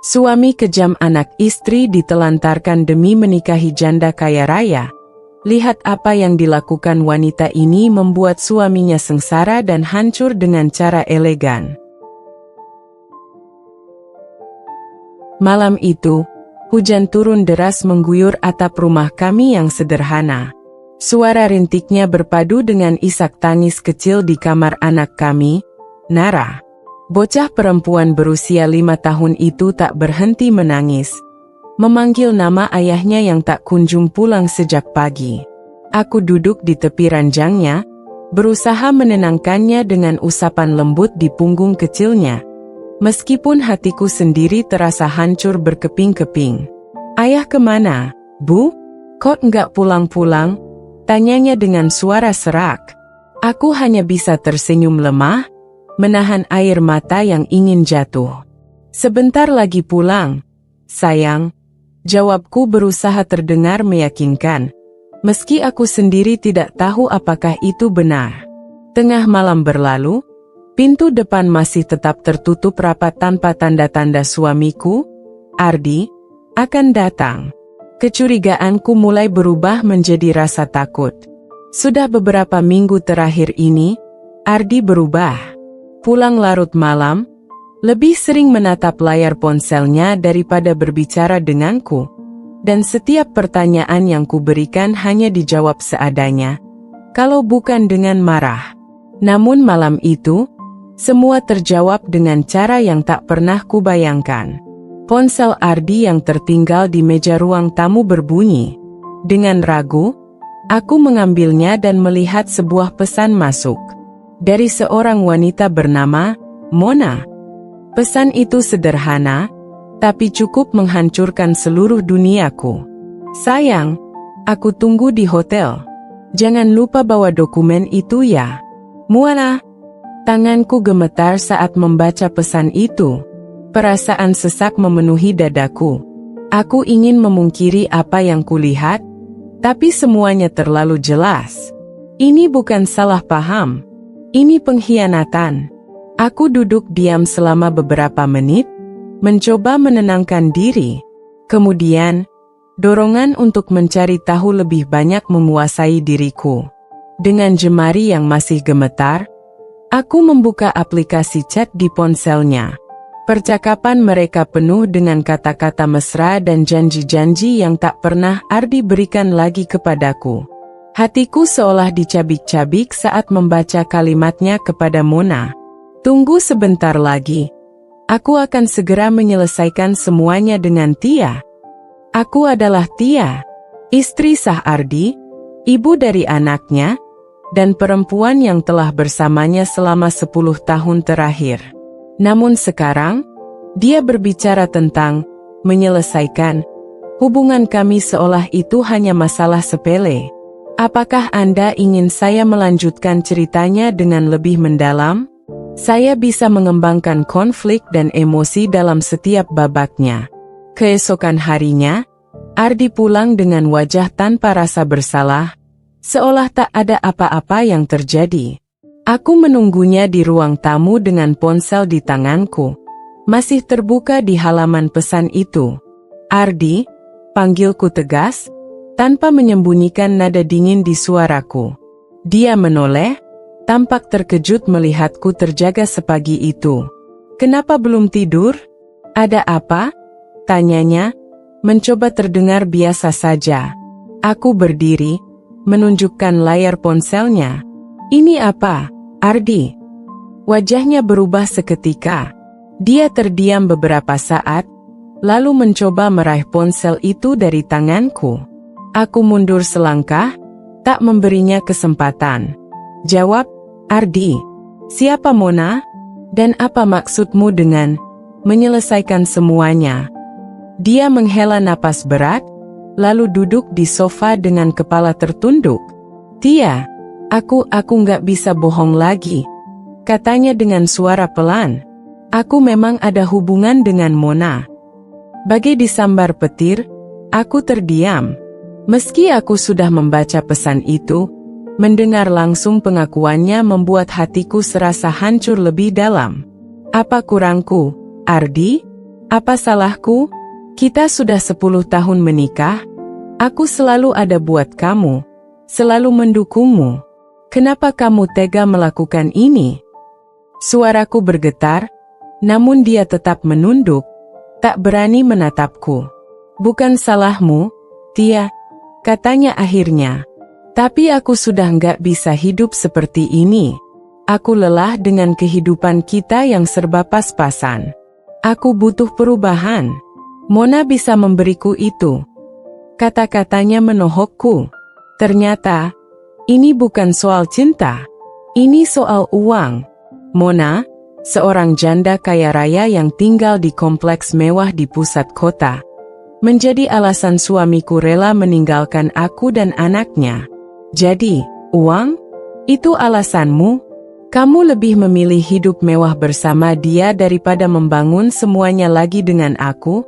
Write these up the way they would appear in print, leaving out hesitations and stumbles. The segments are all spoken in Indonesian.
Suami kejam, anak istri ditelantarkan demi menikahi janda kaya raya. Lihat apa yang dilakukan wanita ini, membuat suaminya sengsara dan hancur dengan cara elegan. Malam itu, hujan turun deras mengguyur atap rumah kami yang sederhana. Suara rintiknya berpadu dengan isak tangis kecil di kamar anak kami, Nara. Bocah perempuan berusia 5 tahun itu tak berhenti menangis, memanggil nama ayahnya yang tak kunjung pulang sejak pagi. Aku duduk di tepi ranjangnya, berusaha menenangkannya dengan usapan lembut di punggung kecilnya. Meskipun hatiku sendiri terasa hancur berkeping-keping. "Ayah kemana, Bu? Kok nggak pulang-pulang?" tanyanya dengan suara serak. Aku hanya bisa tersenyum lemah, menahan air mata yang ingin jatuh. "Sebentar lagi pulang, sayang," jawabku berusaha terdengar meyakinkan, meski aku sendiri tidak tahu apakah itu benar. Tengah malam berlalu, pintu depan masih tetap tertutup rapat tanpa tanda-tanda suamiku, Ardi, akan datang. Kecurigaanku mulai berubah menjadi rasa takut. Sudah beberapa minggu terakhir ini, Ardi berubah. Pulang larut malam, lebih sering menatap layar ponselnya daripada berbicara denganku, dan setiap pertanyaan yang kuberikan hanya dijawab seadanya, kalau bukan dengan marah. Namun malam itu, semua terjawab dengan cara yang tak pernah kubayangkan. Ponsel Ardi yang tertinggal di meja ruang tamu berbunyi. Dengan ragu, aku mengambilnya dan melihat sebuah pesan masuk. Dari seorang wanita bernama Mona. Pesan itu sederhana, tapi cukup menghancurkan seluruh duniaku. "Sayang, aku tunggu di hotel. Jangan lupa bawa dokumen itu ya." Mualah. Tanganku gemetar saat membaca pesan itu. Perasaan sesak memenuhi dadaku. Aku ingin memungkiri apa yang kulihat, tapi semuanya terlalu jelas. Ini bukan salah paham. Ini pengkhianatan. Aku duduk diam selama beberapa menit, mencoba menenangkan diri. Kemudian, dorongan untuk mencari tahu lebih banyak menguasai diriku. Dengan jemari yang masih gemetar, aku membuka aplikasi chat di ponselnya. Percakapan mereka penuh dengan kata-kata mesra dan janji-janji yang tak pernah Ardi berikan lagi kepadaku. Hatiku seolah dicabik-cabik saat membaca kalimatnya kepada Mona. "Tunggu sebentar lagi. Aku akan segera menyelesaikan semuanya dengan Tia. Aku adalah Tia, istri sah Ardi, ibu dari anaknya, dan perempuan yang telah bersamanya selama 10 tahun terakhir. Namun sekarang, dia berbicara tentang menyelesaikan hubungan kami seolah itu hanya masalah sepele. Apakah Anda ingin saya melanjutkan ceritanya dengan lebih mendalam? Saya bisa mengembangkan konflik dan emosi dalam setiap babaknya." Keesokan harinya, Ardi pulang dengan wajah tanpa rasa bersalah, seolah tak ada apa-apa yang terjadi. Aku menunggunya di ruang tamu dengan ponsel di tanganku, masih terbuka di halaman pesan itu. "Ardi," panggilku tegas, tanpa menyembunyikan nada dingin di suaraku. Dia menoleh, tampak terkejut melihatku terjaga sepagi itu. "Kenapa belum tidur? Ada apa?" tanyanya, mencoba terdengar biasa saja. Aku berdiri, menunjukkan layar ponselnya. "Ini apa, Ardi?" Wajahnya berubah seketika. Dia terdiam beberapa saat, lalu mencoba meraih ponsel itu dari tanganku. Aku mundur selangkah, tak memberinya kesempatan. "Jawab, Ardi. Siapa Mona? Dan apa maksudmu dengan menyelesaikan semuanya?" Dia menghela napas berat, lalu duduk di sofa dengan kepala tertunduk. "Tia, aku nggak bisa bohong lagi," katanya dengan suara pelan. "Aku memang ada hubungan dengan Mona." Bagai disambar petir, aku terdiam. Meski aku sudah membaca pesan itu, mendengar langsung pengakuannya membuat hatiku serasa hancur lebih dalam. "Apa kurangku, Ardi?" Apa salahku? Kita sudah 10 tahun menikah. Aku selalu ada buat kamu, selalu mendukungmu. Kenapa kamu tega melakukan ini? Suaraku bergetar, namun dia tetap menunduk, tak berani menatapku. Bukan salahmu, Tia, katanya akhirnya. Tapi aku sudah nggak bisa hidup seperti ini. Aku lelah dengan kehidupan kita yang serba pas-pasan. Aku butuh perubahan. Mona bisa memberiku itu. Kata-katanya menohokku. Ternyata, ini bukan soal cinta. Ini soal uang. Mona, seorang janda kaya raya yang tinggal di kompleks mewah di pusat kota, menjadi alasan suamiku rela meninggalkan aku dan anaknya. Jadi, uang? Itu alasanmu? Kamu lebih memilih hidup mewah bersama dia daripada membangun semuanya lagi dengan aku?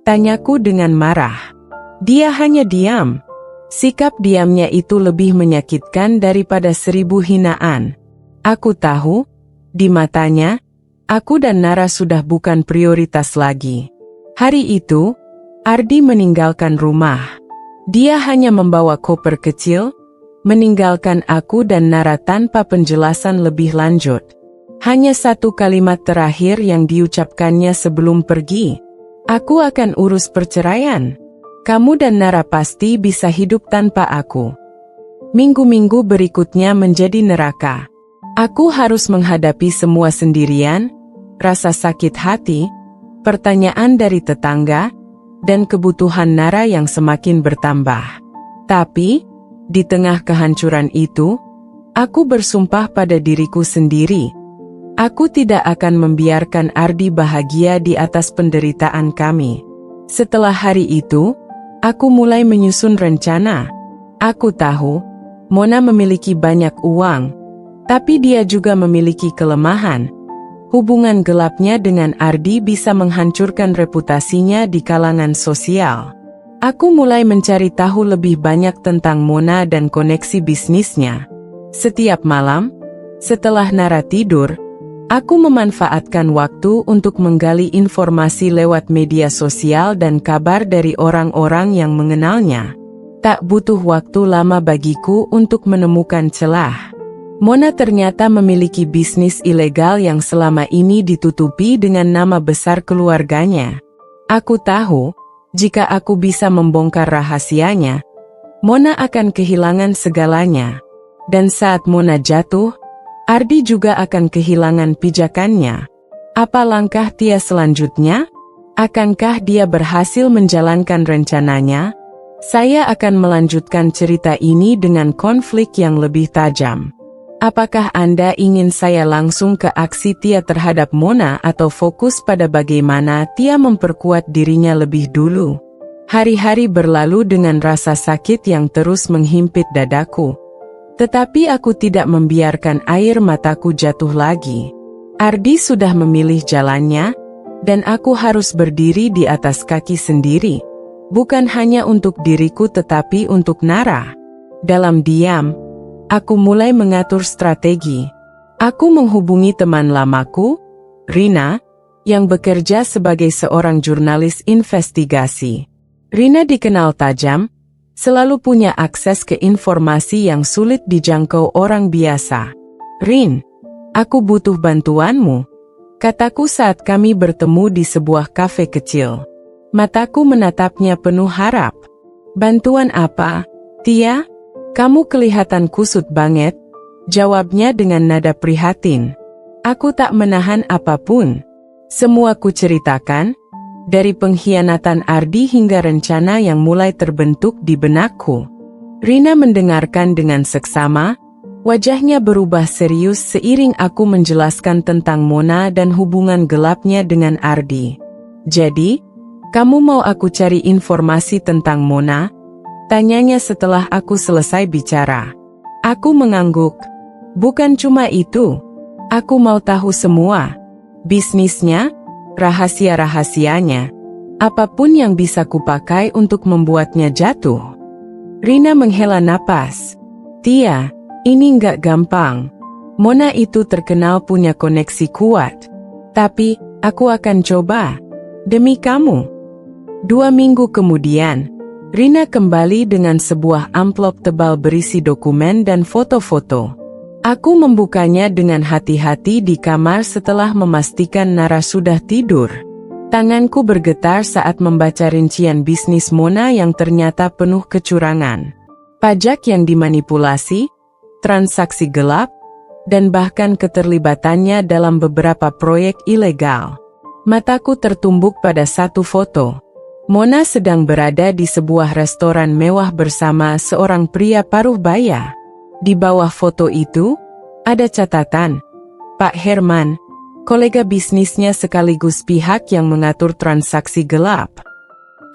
Tanyaku dengan marah. Dia hanya diam. Sikap diamnya itu lebih menyakitkan daripada 1000 hinaan. Aku tahu, di matanya, aku dan Nara sudah bukan prioritas lagi. Hari itu, Ardi meninggalkan rumah. Dia hanya membawa koper kecil, meninggalkan aku dan Nara tanpa penjelasan lebih lanjut. Hanya satu kalimat terakhir yang diucapkannya sebelum pergi. Aku akan urus perceraian. Kamu dan Nara pasti bisa hidup tanpa aku. Minggu-minggu berikutnya menjadi neraka. Aku harus menghadapi semua sendirian, rasa sakit hati, pertanyaan dari tetangga, dan kebutuhan Nara yang semakin bertambah. Tapi, di tengah kehancuran itu, aku bersumpah pada diriku sendiri. Aku tidak akan membiarkan Ardi bahagia di atas penderitaan kami. Setelah hari itu, aku mulai menyusun rencana. Aku tahu, Mona memiliki banyak uang, tapi dia juga memiliki kelemahan. Hubungan gelapnya dengan Ardi bisa menghancurkan reputasinya di kalangan sosial. Aku mulai mencari tahu lebih banyak tentang Mona dan koneksi bisnisnya. Setiap malam, setelah Nara tidur, aku memanfaatkan waktu untuk menggali informasi lewat media sosial dan kabar dari orang-orang yang mengenalnya. Tak butuh waktu lama bagiku untuk menemukan celah. Mona ternyata memiliki bisnis ilegal yang selama ini ditutupi dengan nama besar keluarganya. Aku tahu, jika aku bisa membongkar rahasianya, Mona akan kehilangan segalanya. Dan saat Mona jatuh, Ardi juga akan kehilangan pijakannya. Apa langkah Tia selanjutnya? Akankah dia berhasil menjalankan rencananya? Saya akan melanjutkan cerita ini dengan konflik yang lebih tajam. Apakah Anda ingin saya langsung ke aksi Tia terhadap Mona atau fokus pada bagaimana Tia memperkuat dirinya lebih dulu? Hari-hari berlalu dengan rasa sakit yang terus menghimpit dadaku. Tetapi aku tidak membiarkan air mataku jatuh lagi. Ardi sudah memilih jalannya, dan aku harus berdiri di atas kaki sendiri. Bukan hanya untuk diriku tetapi untuk Nara. Dalam diam, aku mulai mengatur strategi. Aku menghubungi teman lamaku, Rina, yang bekerja sebagai seorang jurnalis investigasi. Rina dikenal tajam, selalu punya akses ke informasi yang sulit dijangkau orang biasa. Rin, aku butuh bantuanmu, kataku saat kami bertemu di sebuah kafe kecil. Mataku menatapnya penuh harap. Bantuan apa, Tia? Kamu kelihatan kusut banget, jawabnya dengan nada prihatin. Aku tak menahan apapun. Semua ku ceritakan, dari pengkhianatan Ardi hingga rencana yang mulai terbentuk di benakku. Rina mendengarkan dengan seksama, wajahnya berubah serius seiring aku menjelaskan tentang Mona dan hubungan gelapnya dengan Ardi. Jadi, kamu mau aku cari informasi tentang Mona? Tanyanya setelah aku selesai bicara. Aku mengangguk. Bukan cuma itu. Aku mau tahu semua. Bisnisnya, rahasia-rahasianya, apapun yang bisa kupakai untuk membuatnya jatuh. Rina menghela napas. Tia, ini nggak gampang. Mona itu terkenal punya koneksi kuat. Tapi, aku akan coba. Demi kamu. 2 minggu kemudian, Rina kembali dengan sebuah amplop tebal berisi dokumen dan foto-foto. Aku membukanya dengan hati-hati di kamar setelah memastikan Nara sudah tidur. Tanganku bergetar saat membaca rincian bisnis Mona yang ternyata penuh kecurangan. Pajak yang dimanipulasi, transaksi gelap, dan bahkan keterlibatannya dalam beberapa proyek ilegal. Mataku tertumbuk pada satu foto. Mona sedang berada di sebuah restoran mewah bersama seorang pria paruh baya. Di bawah foto itu, ada catatan, Pak Herman, kolega bisnisnya sekaligus pihak yang mengatur transaksi gelap.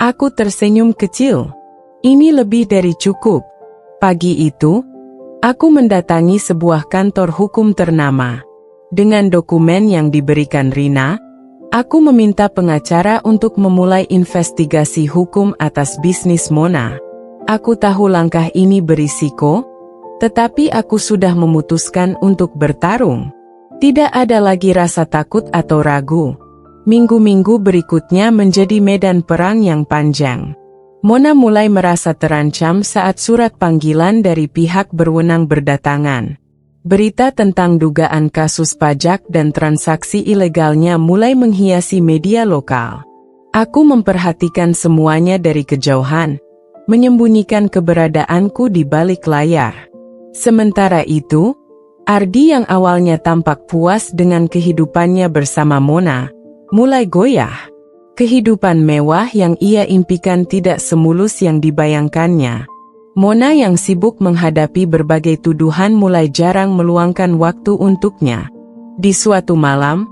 Aku tersenyum kecil. Ini lebih dari cukup. Pagi itu, aku mendatangi sebuah kantor hukum ternama. Dengan dokumen yang diberikan Rina, aku meminta pengacara untuk memulai investigasi hukum atas bisnis Mona. Aku tahu langkah ini berisiko, tetapi aku sudah memutuskan untuk bertarung. Tidak ada lagi rasa takut atau ragu. Minggu-minggu berikutnya menjadi medan perang yang panjang. Mona mulai merasa terancam saat surat panggilan dari pihak berwenang berdatangan. Berita tentang dugaan kasus pajak dan transaksi ilegalnya mulai menghiasi media lokal. Aku memperhatikan semuanya dari kejauhan, menyembunyikan keberadaanku di balik layar. Sementara itu, Ardi yang awalnya tampak puas dengan kehidupannya bersama Mona, mulai goyah. Kehidupan mewah yang ia impikan tidak semulus yang dibayangkannya. Mona yang sibuk menghadapi berbagai tuduhan mulai jarang meluangkan waktu untuknya. Di suatu malam,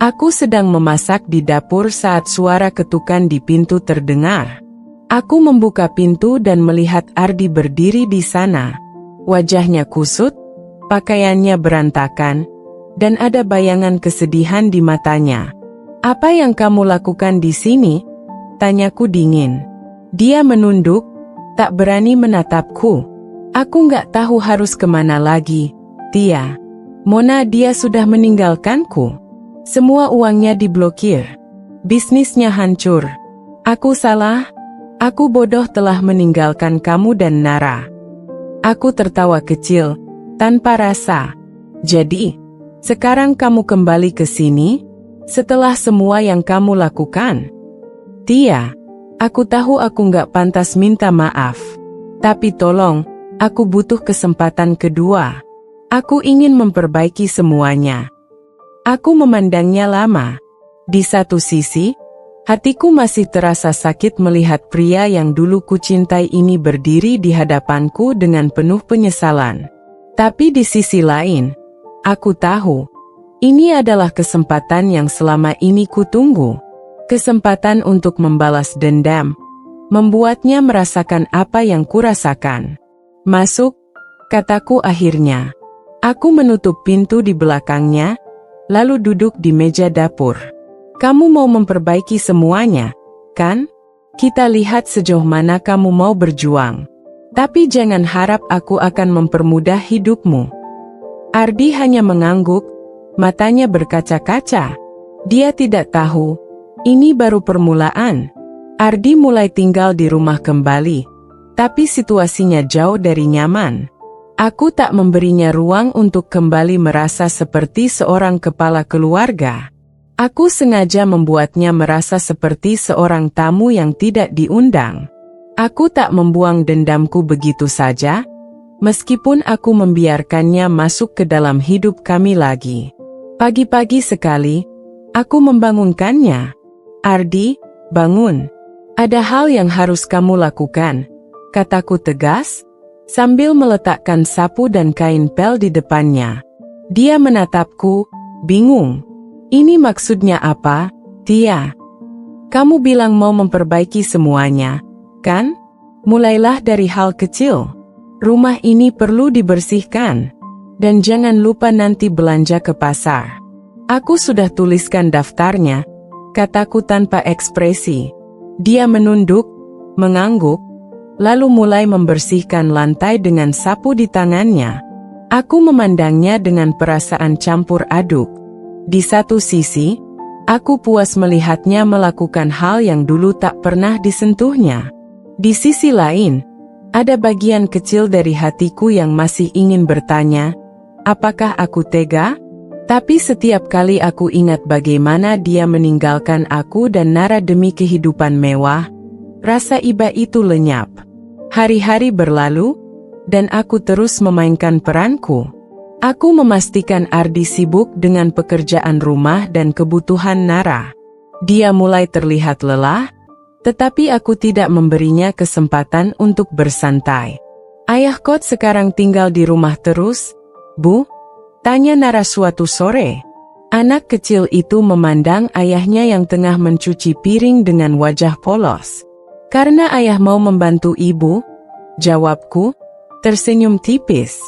aku sedang memasak di dapur saat suara ketukan di pintu terdengar. Aku membuka pintu dan melihat Ardi berdiri di sana. Wajahnya kusut, pakaiannya berantakan, dan ada bayangan kesedihan di matanya. "Apa yang kamu lakukan di sini?" tanyaku dingin. Dia menunduk, tak berani menatapku. "Aku nggak tahu harus kemana lagi, Tia. Mona, dia sudah meninggalkanku. Semua uangnya diblokir. Bisnisnya hancur. Aku salah. Aku bodoh telah meninggalkan kamu dan Nara." Aku tertawa kecil, tanpa rasa. "Jadi, sekarang kamu kembali ke sini? Setelah semua yang kamu lakukan?" "Tia, aku tahu aku nggak pantas minta maaf. Tapi tolong, aku butuh kesempatan kedua. Aku ingin memperbaiki semuanya." Aku memandangnya lama. Di satu sisi, hatiku masih terasa sakit melihat pria yang dulu kucintai ini berdiri di hadapanku dengan penuh penyesalan. Tapi di sisi lain, aku tahu, ini adalah kesempatan yang selama ini kutunggu. Kesempatan untuk membalas dendam, membuatnya merasakan apa yang kurasakan. "Masuk," kataku akhirnya. Aku menutup pintu di belakangnya, lalu duduk di meja dapur. "Kamu mau memperbaiki semuanya, kan? Kita lihat sejauh mana kamu mau berjuang. Tapi jangan harap aku akan mempermudah hidupmu." Ardi hanya mengangguk, matanya berkaca-kaca. Dia tidak tahu, ini baru permulaan. Ardi mulai tinggal di rumah kembali, tapi situasinya jauh dari nyaman. Aku tak memberinya ruang untuk kembali merasa seperti seorang kepala keluarga. Aku sengaja membuatnya merasa seperti seorang tamu yang tidak diundang. Aku tak membuang dendamku begitu saja, meskipun aku membiarkannya masuk ke dalam hidup kami lagi. Pagi-pagi sekali, aku membangunkannya. "Ardi, bangun. Ada hal yang harus kamu lakukan," kataku tegas, sambil meletakkan sapu dan kain pel di depannya. Dia menatapku, bingung. "Ini maksudnya apa, Tia? Kamu bilang mau memperbaiki semuanya, kan? Mulailah dari hal kecil. Rumah ini perlu dibersihkan. Dan jangan lupa nanti belanja ke pasar. Aku sudah tuliskan daftarnya," kataku tanpa ekspresi. Dia menunduk, mengangguk, lalu mulai membersihkan lantai dengan sapu di tangannya. Aku memandangnya dengan perasaan campur aduk. Di satu sisi, Aku puas melihatnya melakukan hal yang dulu tak pernah disentuhnya. Di sisi lain, ada bagian kecil dari hatiku yang masih ingin bertanya, apakah aku tega? Tapi setiap kali aku ingat bagaimana dia meninggalkan aku dan Nara demi kehidupan mewah, rasa iba itu lenyap. Hari-hari berlalu, dan aku terus memainkan peranku. Aku memastikan Ardi sibuk dengan pekerjaan rumah dan kebutuhan Nara. Dia mulai terlihat lelah, tetapi aku tidak memberinya kesempatan untuk bersantai. Ayah Kot sekarang tinggal di rumah terus, Bu? Tanya Nara suatu sore. Anak kecil itu memandang ayahnya yang tengah mencuci piring dengan wajah polos. Karena ayah mau membantu ibu, jawabku, tersenyum tipis.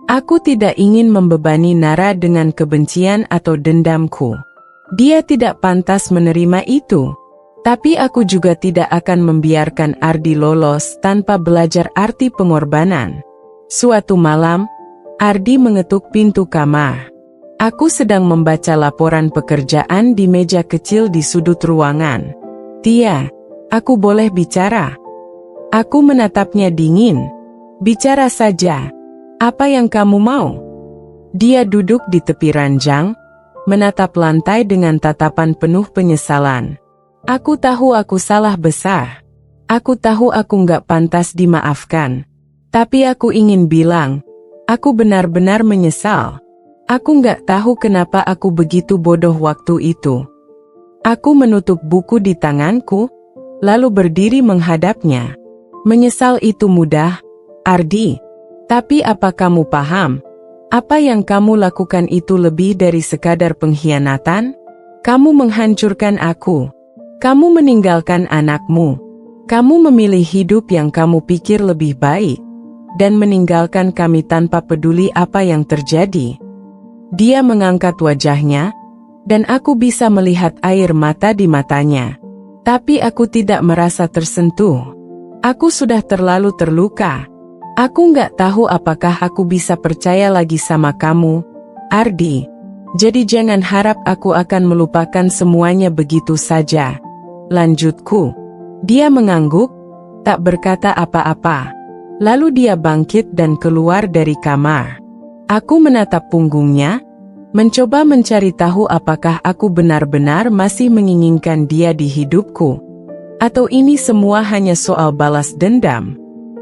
Aku tidak ingin membebani Nara dengan kebencian atau dendamku. Dia tidak pantas menerima itu. Tapi aku juga tidak akan membiarkan Ardi lolos tanpa belajar arti pengorbanan. Suatu malam, Ardi mengetuk pintu kamar. Aku sedang membaca laporan pekerjaan di meja kecil di sudut ruangan. Tia, aku boleh bicara? Aku menatapnya dingin. Bicara saja. Apa yang kamu mau? Dia duduk di tepi ranjang, menatap lantai dengan tatapan penuh penyesalan. Aku tahu aku salah besar. Aku tahu aku nggak pantas dimaafkan. Tapi aku ingin bilang, aku benar-benar menyesal. Aku nggak tahu kenapa aku begitu bodoh waktu itu. Aku menutup buku di tanganku, lalu berdiri menghadapnya. Menyesal itu mudah, Ardi. Tapi apa kamu paham? Apa yang kamu lakukan itu lebih dari sekadar pengkhianatan? Kamu menghancurkan aku. Kamu meninggalkan anakmu. Kamu memilih hidup yang kamu pikir lebih baik, dan meninggalkan kami tanpa peduli apa yang terjadi. Dia mengangkat wajahnya, dan aku bisa melihat air mata di matanya. Tapi aku tidak merasa tersentuh. Aku sudah terlalu terluka. Aku nggak tahu apakah aku bisa percaya lagi sama kamu, Ardi. Jadi jangan harap aku akan melupakan semuanya begitu saja. Lanjutku. Dia mengangguk, tak berkata apa-apa. Lalu dia bangkit dan keluar dari kamar. Aku menatap punggungnya, mencoba mencari tahu apakah aku benar-benar masih menginginkan dia di hidupku. Atau ini semua hanya soal balas dendam.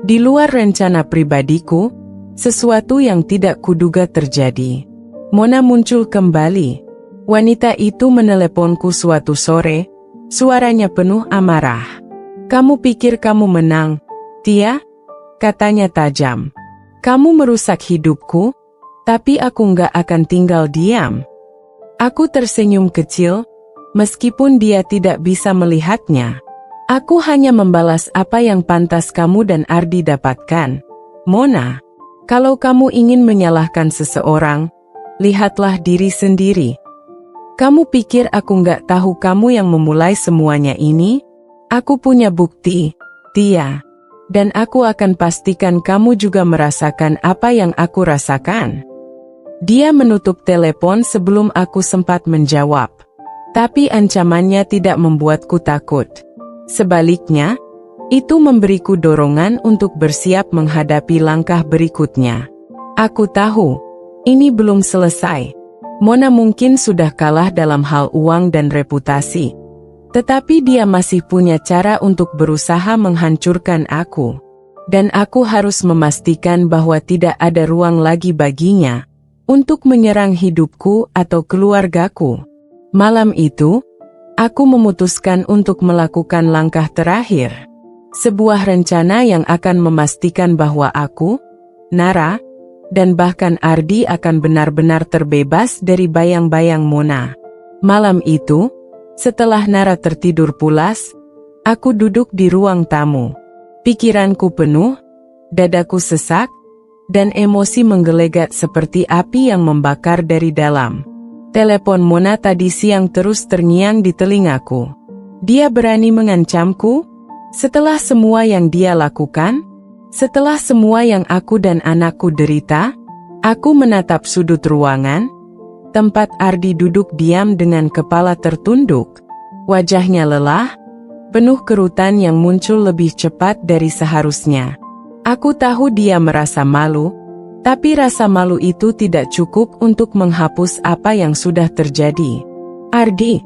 Di luar rencana pribadiku, sesuatu yang tidak kuduga terjadi. Mona muncul kembali. Wanita itu meneleponku suatu sore, suaranya penuh amarah. Kamu pikir kamu menang, Tia? Katanya tajam. Kamu merusak hidupku, tapi aku nggak akan tinggal diam. Aku tersenyum kecil, meskipun dia tidak bisa melihatnya. Aku hanya membalas apa yang pantas kamu dan Ardi dapatkan. Mona, kalau kamu ingin menyalahkan seseorang, lihatlah diri sendiri. Kamu pikir aku nggak tahu kamu yang memulai semuanya ini? Aku punya bukti, Tia. Dan aku akan pastikan kamu juga merasakan apa yang aku rasakan. Dia menutup telepon sebelum aku sempat menjawab. Tapi ancamannya tidak membuatku takut. Sebaliknya, itu memberiku dorongan untuk bersiap menghadapi langkah berikutnya. Aku tahu, ini belum selesai. Mona mungkin sudah kalah dalam hal uang dan reputasi. Tetapi dia masih punya cara untuk berusaha menghancurkan aku. Dan aku harus memastikan bahwa tidak ada ruang lagi baginya untuk menyerang hidupku atau keluargaku. Malam itu, aku memutuskan untuk melakukan langkah terakhir. Sebuah rencana yang akan memastikan bahwa aku, Nara, dan bahkan Ardi akan benar-benar terbebas dari bayang-bayang Mona. Malam itu, setelah Nara tertidur pulas, aku duduk di ruang tamu. Pikiranku penuh, dadaku sesak, dan emosi menggelegat seperti api yang membakar dari dalam. Telepon Mona tadi siang terus terngiang di telingaku. Dia berani mengancamku? Setelah semua yang dia lakukan? Setelah semua yang aku dan anakku derita? Aku menatap sudut ruangan, tempat Ardi duduk diam dengan kepala tertunduk. Wajahnya lelah, penuh kerutan yang muncul lebih cepat dari seharusnya. Aku tahu dia merasa malu, tapi rasa malu itu tidak cukup untuk menghapus apa yang sudah terjadi. Ardi,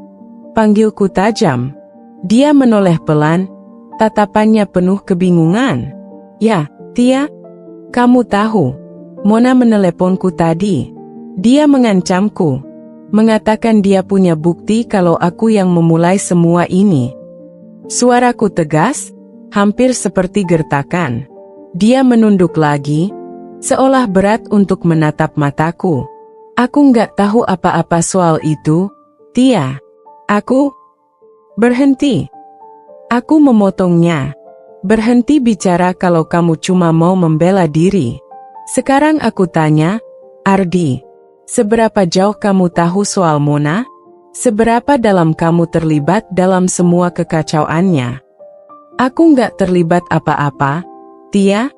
panggilku tajam. Dia menoleh pelan, tatapannya penuh kebingungan. Ya, Tia, kamu tahu, Mona meneleponku tadi. Dia mengancamku, mengatakan dia punya bukti kalau aku yang memulai semua ini. Suaraku tegas, hampir seperti gertakan. Dia menunduk lagi, seolah berat untuk menatap mataku. Aku nggak tahu apa-apa soal itu, Tia. Aku... Berhenti. Aku memotongnya. Berhenti bicara kalau kamu cuma mau membela diri. Sekarang aku tanya, Ardi, seberapa jauh kamu tahu soal Mona? Seberapa dalam kamu terlibat dalam semua kekacauannya? Aku nggak terlibat apa-apa, Tia,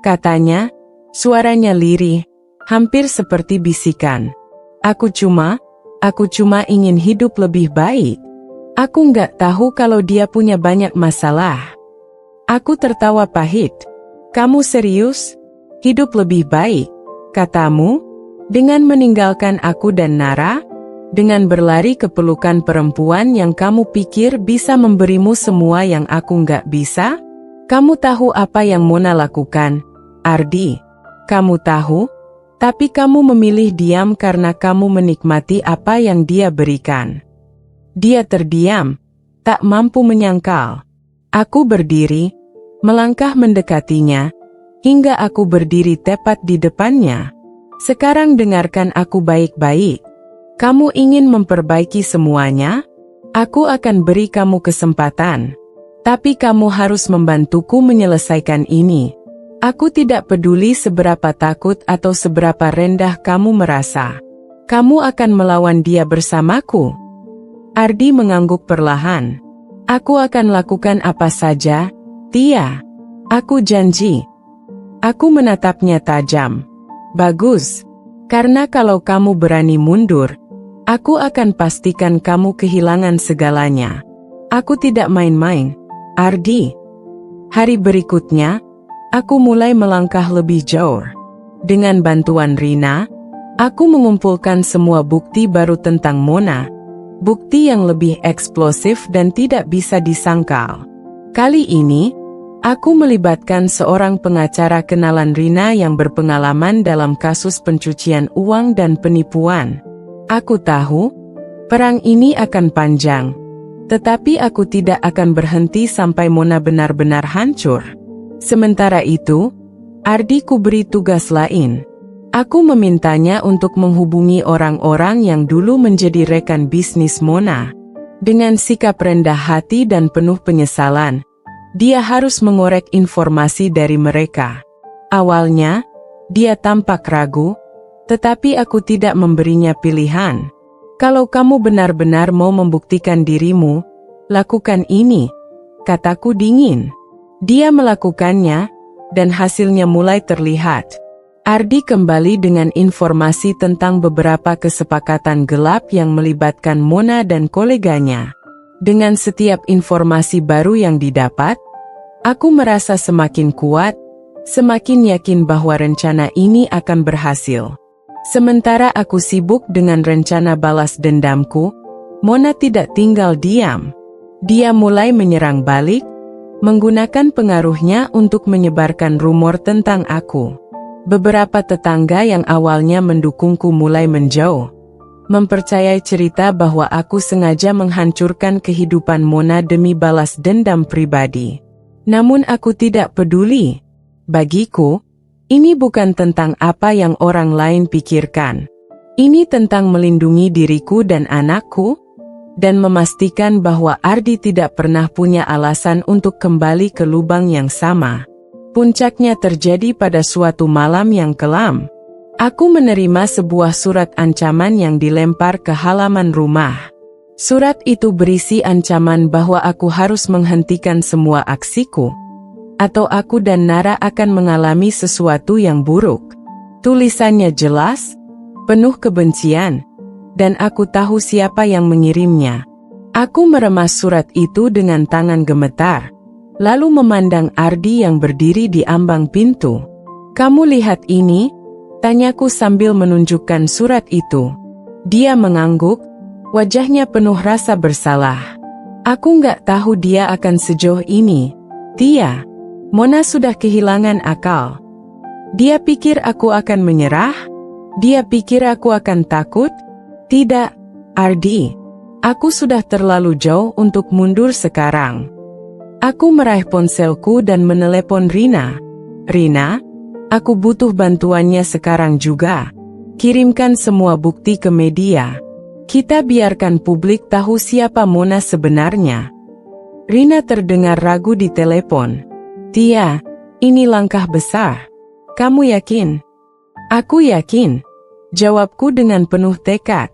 katanya, suaranya lirih, hampir seperti bisikan. Aku cuma ingin hidup lebih baik. Aku nggak tahu kalau dia punya banyak masalah. Aku tertawa pahit. Kamu serius? Hidup lebih baik, katamu? Dengan meninggalkan aku dan Nara? Dengan berlari ke pelukan perempuan yang kamu pikir bisa memberimu semua yang aku nggak bisa? Kamu tahu apa yang Mona lakukan, Ardi? Kamu tahu? Tapi kamu memilih diam karena kamu menikmati apa yang dia berikan. Dia terdiam, tak mampu menyangkal. Aku berdiri, melangkah mendekatinya, hingga aku berdiri tepat di depannya. Sekarang dengarkan aku baik-baik. Kamu ingin memperbaiki semuanya? Aku akan beri kamu kesempatan. Tapi kamu harus membantuku menyelesaikan ini. Aku tidak peduli seberapa takut atau seberapa rendah kamu merasa. Kamu akan melawan dia bersamaku. Ardi mengangguk perlahan. Aku akan lakukan apa saja, Tia. Aku janji. Aku menatapnya tajam. Bagus. Karena kalau kamu berani mundur, aku akan pastikan kamu kehilangan segalanya. Aku tidak main-main, Ardi. Hari berikutnya, aku mulai melangkah lebih jauh. Dengan bantuan Rina, aku mengumpulkan semua bukti baru tentang Mona. Bukti yang lebih eksplosif dan tidak bisa disangkal. Kali ini, aku melibatkan seorang pengacara kenalan Rina yang berpengalaman dalam kasus pencucian uang dan penipuan. Aku tahu, perang ini akan panjang. Tetapi aku tidak akan berhenti sampai Mona benar-benar hancur. Sementara itu, Ardi kuberi tugas lain. Aku memintanya untuk menghubungi orang-orang yang dulu menjadi rekan bisnis Mona. Dengan sikap rendah hati dan penuh penyesalan, dia harus mengorek informasi dari mereka. Awalnya, dia tampak ragu, tetapi aku tidak memberinya pilihan. Kalau kamu benar-benar mau membuktikan dirimu, lakukan ini, kataku dingin. Dia melakukannya, dan hasilnya mulai terlihat. Ardi kembali dengan informasi tentang beberapa kesepakatan gelap yang melibatkan Mona dan koleganya. Dengan setiap informasi baru yang didapat, aku merasa semakin kuat, semakin yakin bahwa rencana ini akan berhasil. Sementara aku sibuk dengan rencana balas dendamku, Mona tidak tinggal diam. Dia mulai menyerang balik, menggunakan pengaruhnya untuk menyebarkan rumor tentang aku. Beberapa tetangga yang awalnya mendukungku mulai menjauh, mempercayai cerita bahwa aku sengaja menghancurkan kehidupan Mona demi balas dendam pribadi. Namun aku tidak peduli. Bagiku, ini bukan tentang apa yang orang lain pikirkan. Ini tentang melindungi diriku dan anakku, dan memastikan bahwa Ardi tidak pernah punya alasan untuk kembali ke lubang yang sama. Puncaknya terjadi pada suatu malam yang kelam. Aku menerima sebuah surat ancaman yang dilempar ke halaman rumah. Surat itu berisi ancaman bahwa aku harus menghentikan semua aksiku, atau aku dan Nara akan mengalami sesuatu yang buruk. Tulisannya jelas, penuh kebencian, Dan aku tahu siapa yang mengirimnya. Aku meremas surat itu dengan tangan gemetar, lalu memandang Ardi yang berdiri di ambang pintu. "Kamu lihat ini?" tanyaku sambil menunjukkan surat itu. Dia mengangguk, wajahnya penuh rasa bersalah. "Aku nggak tahu dia akan sejauh ini, Tia." Mona sudah kehilangan akal. Dia pikir aku akan menyerah? Dia pikir aku akan takut? Tidak, Ardi. Aku sudah terlalu jauh untuk mundur sekarang. Aku meraih ponselku dan menelepon Rina. "Rina, aku butuh bantuannya sekarang juga. Kirimkan semua bukti ke media. Kita biarkan publik tahu siapa Mona sebenarnya." Rina terdengar ragu di telepon. "Tia, ini langkah besar. Kamu yakin?" "Aku yakin," jawabku dengan penuh tekad.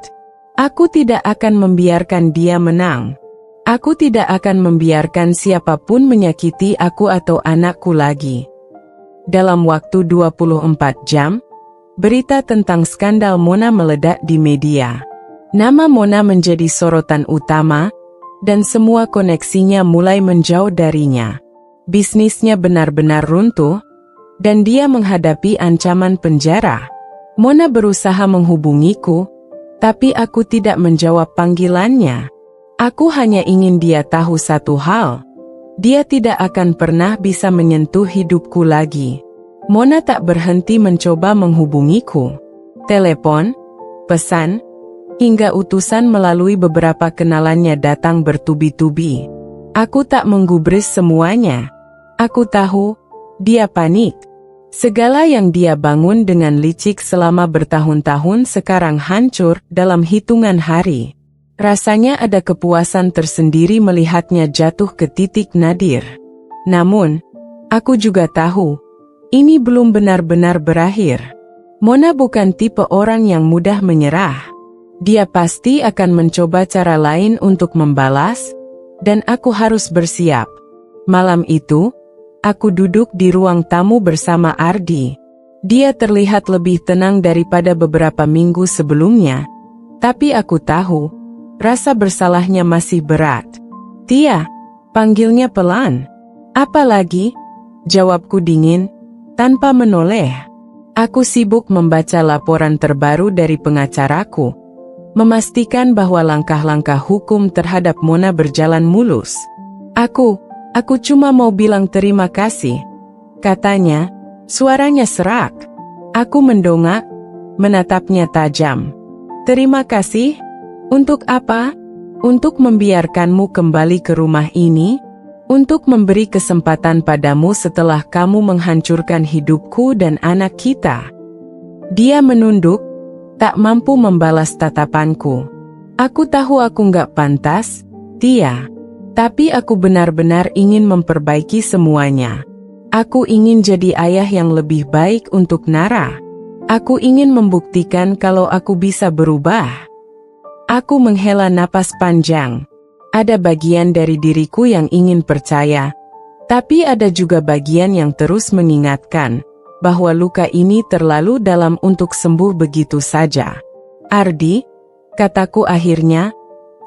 "Aku tidak akan membiarkan dia menang. Aku tidak akan membiarkan siapapun menyakiti aku atau anakku lagi." Dalam waktu 24 jam, berita tentang skandal Mona meledak di media. Nama Mona menjadi sorotan utama, dan semua koneksinya mulai menjauh darinya. Bisnisnya benar-benar runtuh, dan dia menghadapi ancaman penjara. Mona berusaha menghubungiku, tapi aku tidak menjawab panggilannya. Aku hanya ingin dia tahu satu hal. Dia tidak akan pernah bisa menyentuh hidupku lagi. Mona tak berhenti mencoba menghubungiku. Telepon, pesan, hingga utusan melalui beberapa kenalannya datang bertubi-tubi. Aku tak menggubris semuanya. Aku tahu, dia panik. Segala yang dia bangun dengan licik selama bertahun-tahun sekarang hancur dalam hitungan hari. Rasanya ada kepuasan tersendiri melihatnya jatuh ke titik nadir. Namun, aku juga tahu, ini belum benar-benar berakhir. Mona bukan tipe orang yang mudah menyerah. Dia pasti akan mencoba cara lain untuk membalas, dan aku harus bersiap. Malam itu, aku duduk di ruang tamu bersama Ardi. Dia terlihat lebih tenang daripada beberapa minggu sebelumnya, tapi aku tahu, rasa bersalahnya masih berat. "Tia," panggilnya pelan. "Apa lagi?" jawabku dingin, tanpa menoleh. Aku sibuk membaca laporan terbaru dari pengacaraku, memastikan bahwa langkah-langkah hukum terhadap Mona berjalan mulus. Aku cuma mau bilang terima kasih," katanya, suaranya serak. Aku mendongak, menatapnya tajam. "Terima kasih? Untuk apa?" "Untuk membiarkanmu kembali ke rumah ini, untuk memberi kesempatan padamu setelah kamu menghancurkan hidupku dan anak kita." Dia menunduk, tak mampu membalas tatapanku. "Aku tahu aku nggak pantas, Tia. Tapi aku benar-benar ingin memperbaiki semuanya. Aku ingin jadi ayah yang lebih baik untuk Nara. Aku ingin membuktikan kalau aku bisa berubah." Aku menghela napas panjang. Ada bagian dari diriku yang ingin percaya, tapi ada juga bagian yang terus mengingatkan bahwa luka ini terlalu dalam untuk sembuh begitu saja. "Ardi," kataku akhirnya,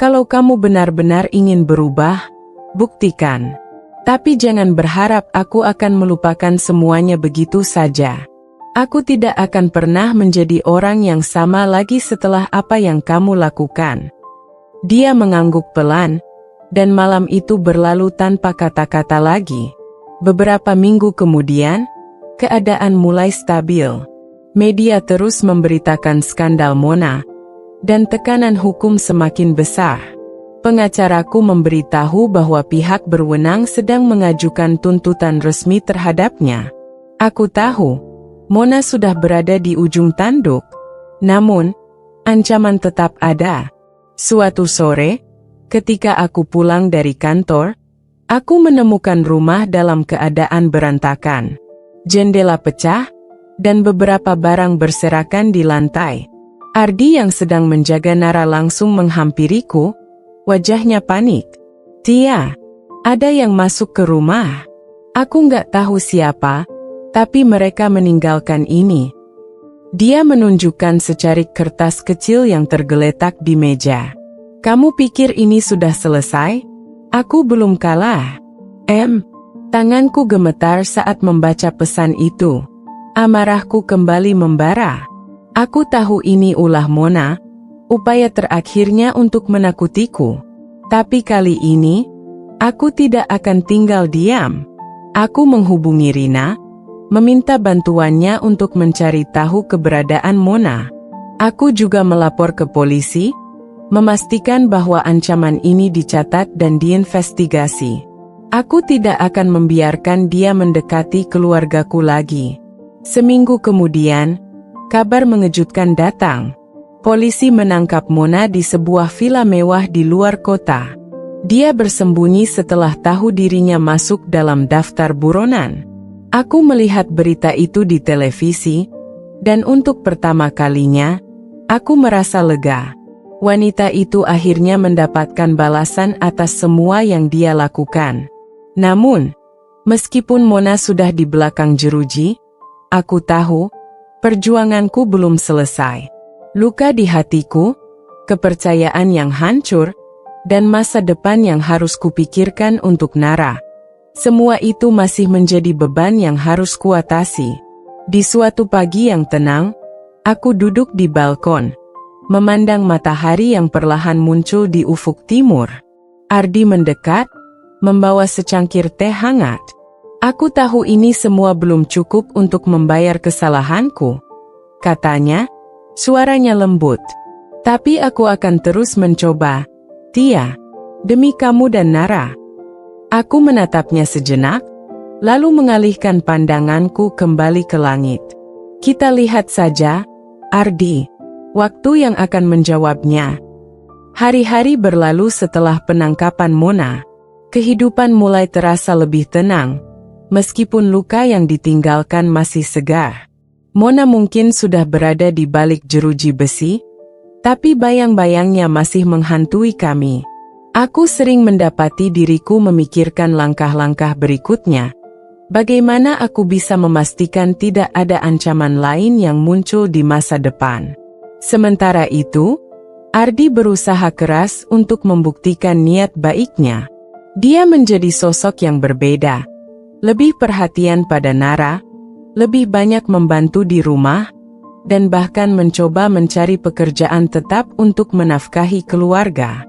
"kalau kamu benar-benar ingin berubah, buktikan. Tapi jangan berharap aku akan melupakan semuanya begitu saja. Aku tidak akan pernah menjadi orang yang sama lagi setelah apa yang kamu lakukan." Dia mengangguk pelan, dan malam itu berlalu tanpa kata-kata lagi. Beberapa minggu kemudian, keadaan mulai stabil. Media terus memberitakan skandal Mona, dan tekanan hukum semakin besar. Pengacaraku memberitahu bahwa pihak berwenang sedang mengajukan tuntutan resmi terhadapnya. Aku tahu, Mona sudah berada di ujung tanduk. Namun, ancaman tetap ada. Suatu sore, ketika aku pulang dari kantor, aku menemukan rumah dalam keadaan berantakan. Jendela pecah, dan beberapa barang berserakan di lantai. Ardi yang sedang menjaga Nara langsung menghampiriku, wajahnya panik. "Tia, ada yang masuk ke rumah. Aku nggak tahu siapa, tapi mereka meninggalkan ini." Dia menunjukkan secarik kertas kecil yang tergeletak di meja. Kamu pikir ini sudah selesai? Aku belum kalah. Tanganku gemetar saat membaca pesan itu. Amarahku kembali membara. Aku tahu ini ulah Mona, upaya terakhirnya untuk menakutiku. Tapi kali ini, aku tidak akan tinggal diam. Aku menghubungi Rina, meminta bantuannya untuk mencari tahu keberadaan Mona. Aku juga melapor ke polisi, memastikan bahwa ancaman ini dicatat dan diinvestigasi. Aku tidak akan membiarkan dia mendekati keluargaku lagi. Seminggu kemudian, kabar mengejutkan datang. Polisi menangkap Mona di sebuah villa mewah di luar kota. Dia bersembunyi setelah tahu dirinya masuk dalam daftar buronan. Aku melihat berita itu di televisi, dan untuk pertama kalinya, aku merasa lega. Wanita itu akhirnya mendapatkan balasan atas semua yang dia lakukan. Namun, meskipun Mona sudah di belakang jeruji, aku tahu, perjuanganku belum selesai. Luka di hatiku, kepercayaan yang hancur, dan masa depan yang harus kupikirkan untuk Nara. Semua itu masih menjadi beban yang harus kuatasi. Di suatu pagi yang tenang, aku duduk di balkon, memandang matahari yang perlahan muncul di ufuk timur. Ardi mendekat, membawa secangkir teh hangat. Aku tahu ini semua belum cukup untuk membayar kesalahanku, katanya, suaranya lembut. Tapi aku akan terus mencoba, Tia, demi kamu dan Nara. Aku menatapnya sejenak, lalu mengalihkan pandanganku kembali ke langit. Kita lihat saja, Ardi, waktu yang akan menjawabnya. Hari-hari berlalu setelah penangkapan Mona. Kehidupan mulai terasa lebih tenang, meskipun luka yang ditinggalkan masih segar. Mona mungkin sudah berada di balik jeruji besi, tapi bayang-bayangnya masih menghantui kami. Aku sering mendapati diriku memikirkan langkah-langkah berikutnya. Bagaimana aku bisa memastikan tidak ada ancaman lain yang muncul di masa depan? Sementara itu, Ardi berusaha keras untuk membuktikan niat baiknya. Dia menjadi sosok yang berbeda. Lebih perhatian pada Nara, lebih banyak membantu di rumah, dan bahkan mencoba mencari pekerjaan tetap untuk menafkahi keluarga.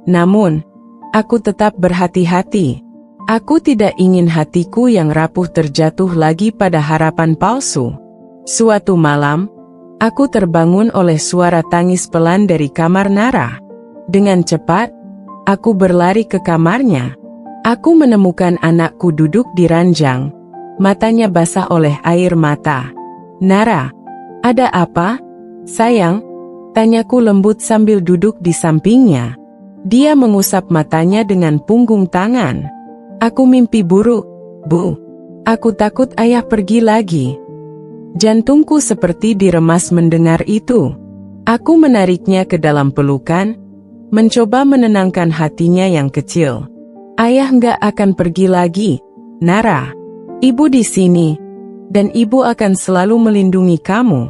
Namun, aku tetap berhati-hati. Aku tidak ingin hatiku yang rapuh terjatuh lagi pada harapan palsu. Suatu malam, aku terbangun oleh suara tangis pelan dari kamar Nara. Dengan cepat, aku berlari ke kamarnya. Aku menemukan anakku duduk di ranjang, matanya basah oleh air mata. Nara, ada apa, sayang? Tanyaku lembut sambil duduk di sampingnya. Dia mengusap matanya dengan punggung tangan. Aku mimpi buruk, Bu. Aku takut ayah pergi lagi. Jantungku seperti diremas mendengar itu. Aku menariknya ke dalam pelukan, mencoba menenangkan hatinya yang kecil. Ayah nggak akan pergi lagi, Nara. Ibu di sini, dan ibu akan selalu melindungi kamu.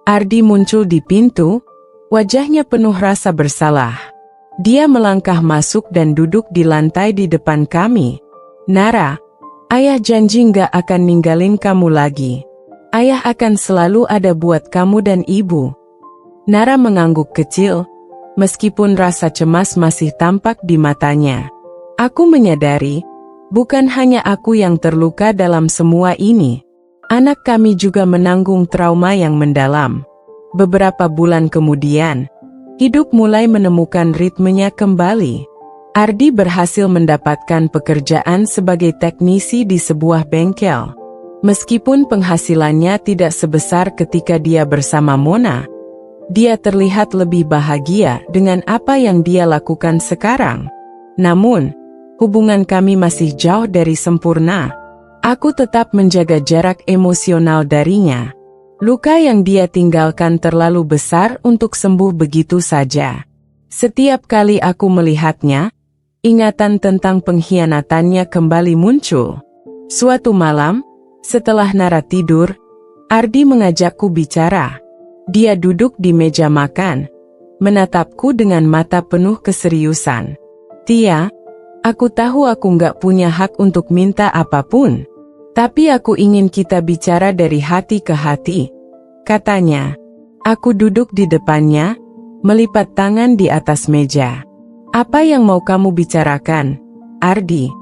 Ardi muncul di pintu, wajahnya penuh rasa bersalah. Dia melangkah masuk dan duduk di lantai di depan kami. Nara, ayah janji nggak akan ninggalin kamu lagi. Ayah akan selalu ada buat kamu dan ibu. Nara mengangguk kecil, meskipun rasa cemas masih tampak di matanya. Aku menyadari, bukan hanya aku yang terluka dalam semua ini. Anak kami juga menanggung trauma yang mendalam. Beberapa bulan kemudian, hidup mulai menemukan ritmenya kembali. Ardi berhasil mendapatkan pekerjaan sebagai teknisi di sebuah bengkel. Meskipun penghasilannya tidak sebesar ketika dia bersama Mona, dia terlihat lebih bahagia dengan apa yang dia lakukan sekarang. Namun, hubungan kami masih jauh dari sempurna. Aku tetap menjaga jarak emosional darinya. Luka yang dia tinggalkan terlalu besar untuk sembuh begitu saja. Setiap kali aku melihatnya, ingatan tentang pengkhianatannya kembali muncul. Suatu malam, setelah Nara tidur, Ardi mengajakku bicara. Dia duduk di meja makan, menatapku dengan mata penuh keseriusan. Tia, aku tahu aku nggak punya hak untuk minta apapun. Tapi aku ingin kita bicara dari hati ke hati, katanya. Aku duduk di depannya, melipat tangan di atas meja. Apa yang mau kamu bicarakan, Ardi?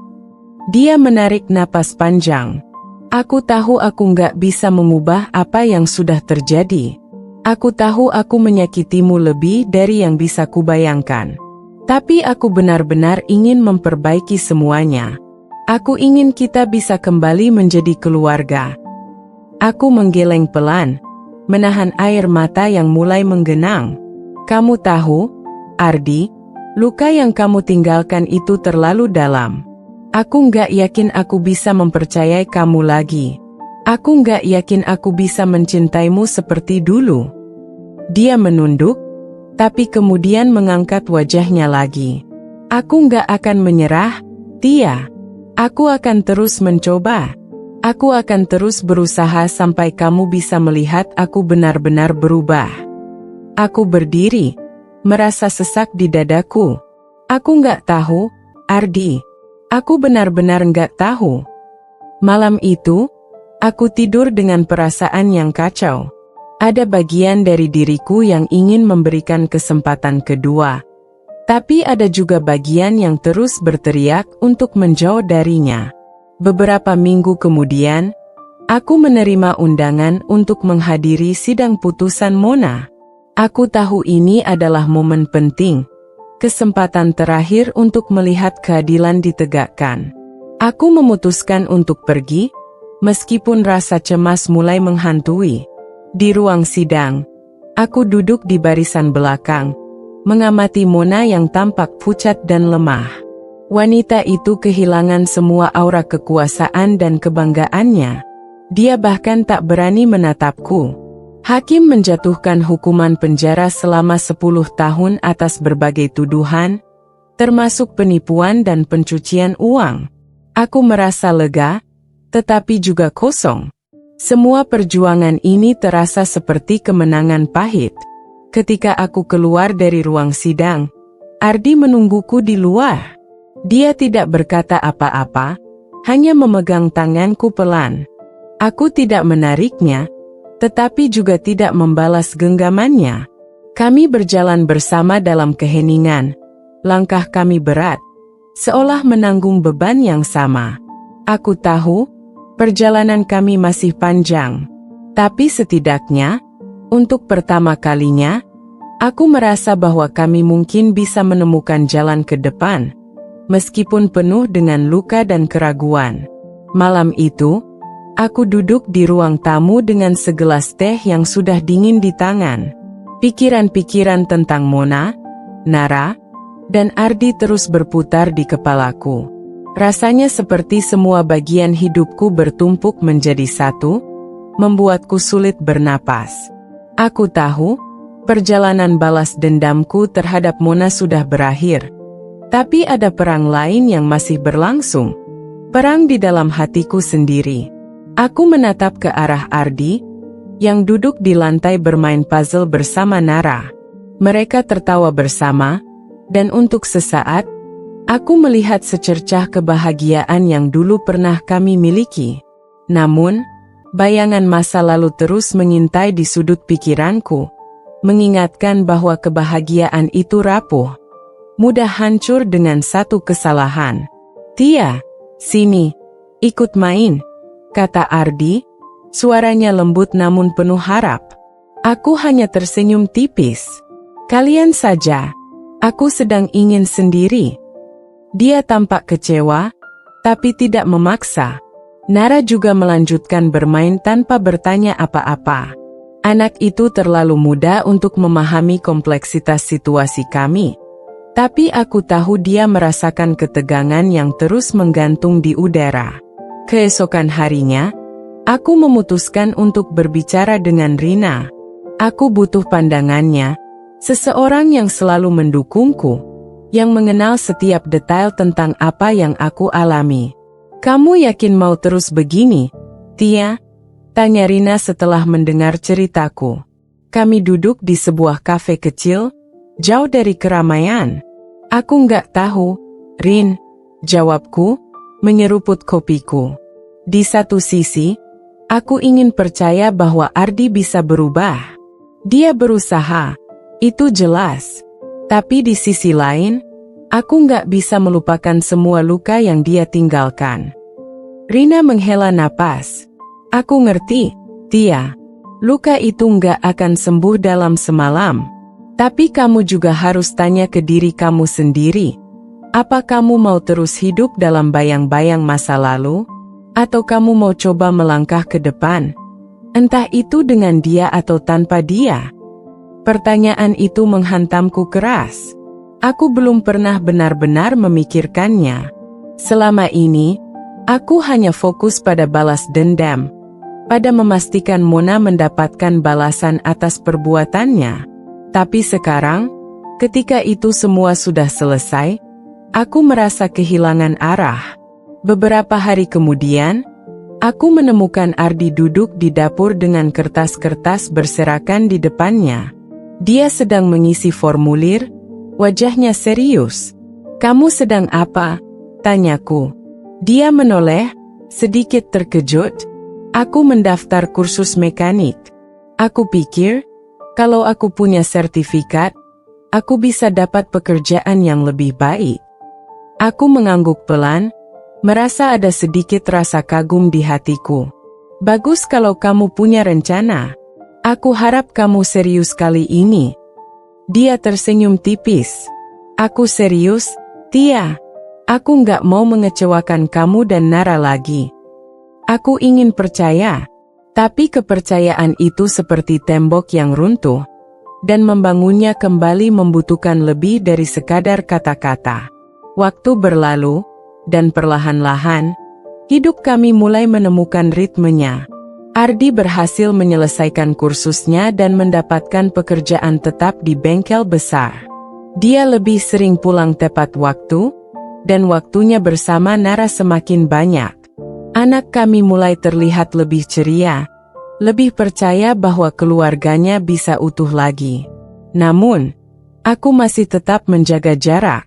Dia menarik napas panjang. Aku tahu aku nggak bisa mengubah apa yang sudah terjadi. Aku tahu aku menyakitimu lebih dari yang bisa kubayangkan. Tapi aku benar-benar ingin memperbaiki semuanya. Aku ingin kita bisa kembali menjadi keluarga. Aku menggeleng pelan, menahan air mata yang mulai menggenang. Kamu tahu, Ardi, luka yang kamu tinggalkan itu terlalu dalam. Aku nggak yakin aku bisa mempercayai kamu lagi. Aku nggak yakin aku bisa mencintaimu seperti dulu. Dia menunduk, tapi kemudian mengangkat wajahnya lagi. Aku nggak akan menyerah, Tia. Aku akan terus mencoba. Aku akan terus berusaha sampai kamu bisa melihat aku benar-benar berubah. Aku berdiri, merasa sesak di dadaku. Aku nggak tahu, Ardi. Aku benar-benar nggak tahu. Malam itu, aku tidur dengan perasaan yang kacau. Ada bagian dari diriku yang ingin memberikan kesempatan kedua. Tapi ada juga bagian yang terus berteriak untuk menjauh darinya. Beberapa minggu kemudian, aku menerima undangan untuk menghadiri sidang putusan Mona. Aku tahu ini adalah momen penting. Kesempatan terakhir untuk melihat keadilan ditegakkan. Aku memutuskan untuk pergi, meskipun rasa cemas mulai menghantui. Di ruang sidang, aku duduk di barisan belakang, mengamati Mona yang tampak pucat dan lemah. Wanita itu kehilangan semua aura kekuasaan dan kebanggaannya. Dia bahkan tak berani menatapku. Hakim menjatuhkan hukuman penjara selama 10 tahun atas berbagai tuduhan, termasuk penipuan dan pencucian uang. Aku merasa lega, tetapi juga kosong. Semua perjuangan ini terasa seperti kemenangan pahit. Ketika aku keluar dari ruang sidang, Ardi menungguku di luar. Dia tidak berkata apa-apa, hanya memegang tanganku pelan. Aku tidak menariknya, tetapi juga tidak membalas genggamannya. Kami berjalan bersama dalam keheningan. Langkah kami berat, seolah menanggung beban yang sama. Aku tahu, perjalanan kami masih panjang. Tapi setidaknya, untuk pertama kalinya, aku merasa bahwa kami mungkin bisa menemukan jalan ke depan, meskipun penuh dengan luka dan keraguan. Malam itu, aku duduk di ruang tamu dengan segelas teh yang sudah dingin di tangan. Pikiran-pikiran tentang Mona, Nara, dan Ardi terus berputar di kepalaku. Rasanya seperti semua bagian hidupku bertumpuk menjadi satu, membuatku sulit bernapas. Aku tahu, perjalanan balas dendamku terhadap Mona sudah berakhir. Tapi ada perang lain yang masih berlangsung. Perang di dalam hatiku sendiri. Aku menatap ke arah Ardi, yang duduk di lantai bermain puzzle bersama Nara. Mereka tertawa bersama, dan untuk sesaat, aku melihat secercah kebahagiaan yang dulu pernah kami miliki. Namun, bayangan masa lalu terus mengintai di sudut pikiranku, mengingatkan bahwa kebahagiaan itu rapuh, mudah hancur dengan satu kesalahan. Tia, sini, ikut main, kata Ardi, suaranya lembut namun penuh harap. Aku hanya tersenyum tipis. Kalian saja, aku sedang ingin sendiri. Dia tampak kecewa, tapi tidak memaksa. Nara juga melanjutkan bermain tanpa bertanya apa-apa. Anak itu terlalu muda untuk memahami kompleksitas situasi kami. Tapi aku tahu dia merasakan ketegangan yang terus menggantung di udara. Keesokan harinya, aku memutuskan untuk berbicara dengan Rina. Aku butuh pandangannya, seseorang yang selalu mendukungku, yang mengenal setiap detail tentang apa yang aku alami. Kamu yakin mau terus begini, Tia? Tanya Rina setelah mendengar ceritaku. Kami duduk di sebuah kafe kecil, jauh dari keramaian. Aku nggak tahu, Rin, jawabku, menyeruput kopiku. Di satu sisi, aku ingin percaya bahwa Ardi bisa berubah. Dia berusaha, itu jelas. Tapi di sisi lain, aku nggak bisa melupakan semua luka yang dia tinggalkan. Rina menghela napas. Aku ngerti, Tia. Luka itu nggak akan sembuh dalam semalam. Tapi kamu juga harus tanya ke diri kamu sendiri. Apa kamu mau terus hidup dalam bayang-bayang masa lalu? Atau kamu mau coba melangkah ke depan? Entah itu dengan dia atau tanpa dia. Pertanyaan itu menghantamku keras. Aku belum pernah benar-benar memikirkannya. Selama ini, aku hanya fokus pada balas dendam, pada memastikan Mona mendapatkan balasan atas perbuatannya. Tapi sekarang, ketika itu semua sudah selesai, aku merasa kehilangan arah. Beberapa hari kemudian, aku menemukan Ardi duduk di dapur dengan kertas-kertas berserakan di depannya. Dia sedang mengisi formulir, wajahnya serius. "Kamu sedang apa?" tanyaku. Dia menoleh, sedikit terkejut. "Aku mendaftar kursus mekanik. Aku pikir, kalau aku punya sertifikat, aku bisa dapat pekerjaan yang lebih baik." Aku mengangguk pelan, merasa ada sedikit rasa kagum di hatiku. "Bagus kalau kamu punya rencana. Aku harap kamu serius kali ini." Dia tersenyum tipis. "Aku serius, Tia. Aku nggak mau mengecewakan kamu dan Nara lagi. Aku ingin percaya." Tapi kepercayaan itu seperti tembok yang runtuh, dan membangunnya kembali membutuhkan lebih dari sekadar kata-kata. Waktu berlalu, dan perlahan-lahan, hidup kami mulai menemukan ritmenya. Ardi berhasil menyelesaikan kursusnya dan mendapatkan pekerjaan tetap di bengkel besar. Dia lebih sering pulang tepat waktu, dan waktunya bersama Nara semakin banyak. Anak kami mulai terlihat lebih ceria, lebih percaya bahwa keluarganya bisa utuh lagi. Namun, aku masih tetap menjaga jarak.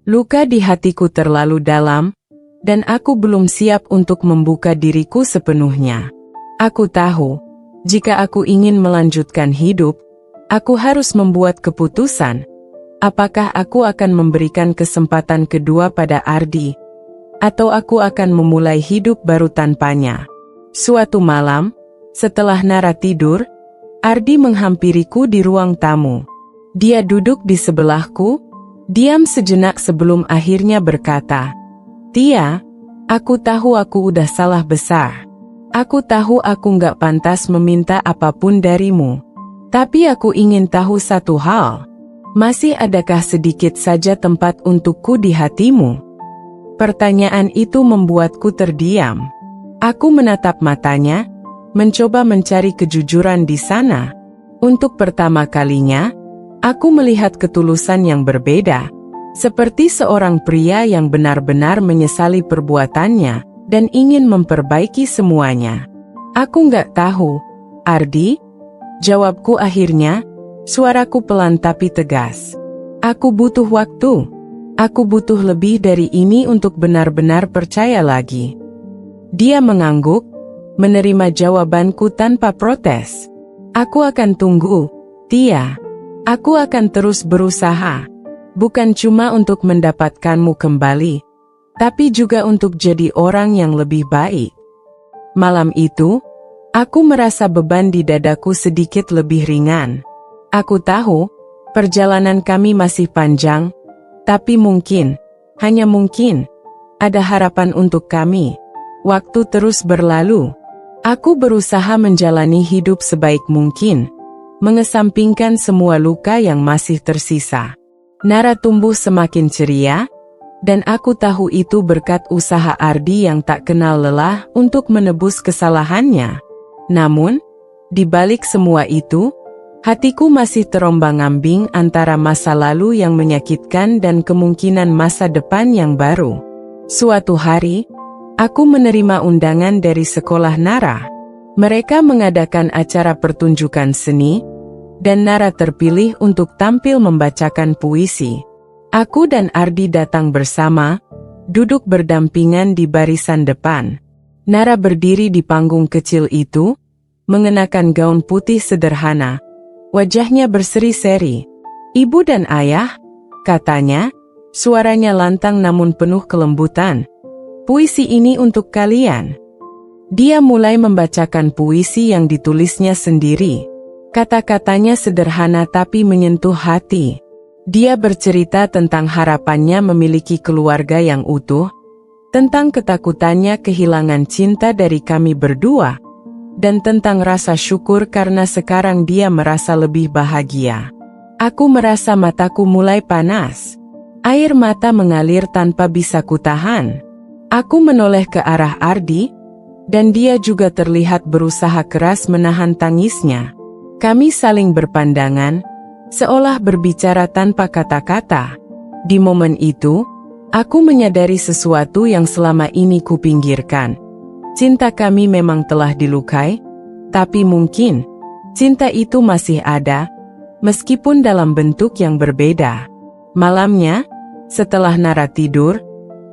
Luka di hatiku terlalu dalam, dan aku belum siap untuk membuka diriku sepenuhnya. Aku tahu, jika aku ingin melanjutkan hidup, aku harus membuat keputusan. Apakah aku akan memberikan kesempatan kedua pada Ardi, atau aku akan memulai hidup baru tanpanya? Suatu malam, setelah Nara tidur, Ardi menghampiriku di ruang tamu. Dia duduk di sebelahku, diam sejenak sebelum akhirnya berkata, "Tia, aku tahu aku udah salah besar. Aku tahu aku nggak pantas meminta apapun darimu. Tapi aku ingin tahu satu hal. Masih adakah sedikit saja tempat untukku di hatimu?" Pertanyaan itu membuatku terdiam. Aku menatap matanya, mencoba mencari kejujuran di sana. Untuk pertama kalinya, aku melihat ketulusan yang berbeda, seperti seorang pria yang benar-benar menyesali perbuatannya dan ingin memperbaiki semuanya. "Aku nggak tahu, Ardi," jawabku akhirnya, suaraku pelan tapi tegas. "Aku butuh waktu. Aku butuh lebih dari ini untuk benar-benar percaya lagi." Dia mengangguk, menerima jawabanku tanpa protes. "Aku akan tunggu, Tia. Aku akan terus berusaha. Bukan cuma untuk mendapatkanmu kembali, tapi juga untuk jadi orang yang lebih baik." Malam itu, aku merasa beban di dadaku sedikit lebih ringan. Aku tahu, perjalanan kami masih panjang, tapi mungkin, hanya mungkin, ada harapan untuk kami. Waktu terus berlalu. Aku berusaha menjalani hidup sebaik mungkin, mengesampingkan semua luka yang masih tersisa. Nara tumbuh semakin ceria, dan aku tahu itu berkat usaha Ardi yang tak kenal lelah untuk menebus kesalahannya. Namun, di balik semua itu, hatiku masih terombang-ambing antara masa lalu yang menyakitkan dan kemungkinan masa depan yang baru. Suatu hari, aku menerima undangan dari sekolah Nara. Mereka mengadakan acara pertunjukan seni, dan Nara terpilih untuk tampil membacakan puisi. Aku dan Ardi datang bersama, duduk berdampingan di barisan depan. Nara berdiri di panggung kecil itu, mengenakan gaun putih sederhana. Wajahnya berseri-seri. "Ibu dan ayah," katanya, suaranya lantang namun penuh kelembutan. "Puisi ini untuk kalian." Dia mulai membacakan puisi yang ditulisnya sendiri. Kata-katanya sederhana tapi menyentuh hati. Dia bercerita tentang harapannya memiliki keluarga yang utuh, tentang ketakutannya kehilangan cinta dari kami berdua, dan tentang rasa syukur karena sekarang dia merasa lebih bahagia. Aku merasa mataku mulai panas. Air mata mengalir tanpa bisa kutahan. Aku menoleh ke arah Ardi, dan dia juga terlihat berusaha keras menahan tangisnya. Kami saling berpandangan, seolah berbicara tanpa kata-kata. Di momen itu, aku menyadari sesuatu yang selama ini kupinggirkan. Cinta kami memang telah dilukai, tapi mungkin cinta itu masih ada, meskipun dalam bentuk yang berbeda. Malamnya, setelah Nara tidur,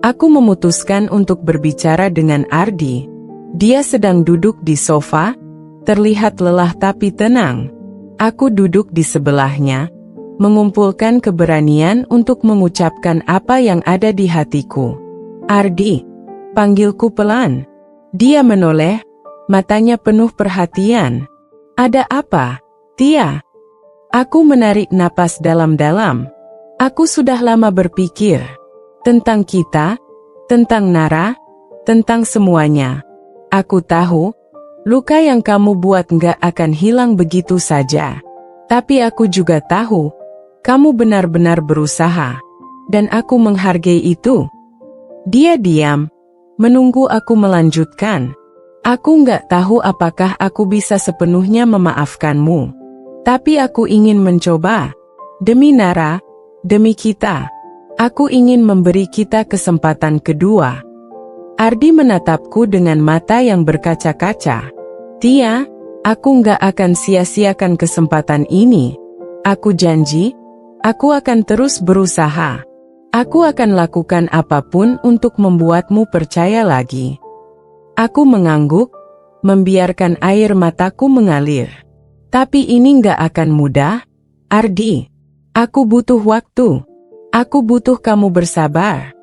aku memutuskan untuk berbicara dengan Ardi. Dia sedang duduk di sofa, terlihat lelah tapi tenang. Aku duduk di sebelahnya, mengumpulkan keberanian untuk mengucapkan apa yang ada di hatiku. "Ardi," panggilku pelan. Dia menoleh, matanya penuh perhatian. "Ada apa, Tia?" Aku menarik napas dalam-dalam. Aku sudah lama berpikir tentang kita, tentang Nara, tentang semuanya. Aku tahu, luka yang kamu buat nggak akan hilang begitu saja. Tapi aku juga tahu, kamu benar-benar berusaha. Dan aku menghargai itu. Dia diam, menunggu aku melanjutkan. Aku nggak tahu apakah aku bisa sepenuhnya memaafkanmu. Tapi aku ingin mencoba. Demi Nara, demi kita. Aku ingin memberi kita kesempatan kedua. Ardi menatapku dengan mata yang berkaca-kaca. "Tia, aku nggak akan sia-siakan kesempatan ini. Aku janji, aku akan terus berusaha. Aku akan lakukan apapun untuk membuatmu percaya lagi." Aku mengangguk, membiarkan air mataku mengalir. "Tapi ini nggak akan mudah, Ardi. Aku butuh waktu. Aku butuh kamu bersabar."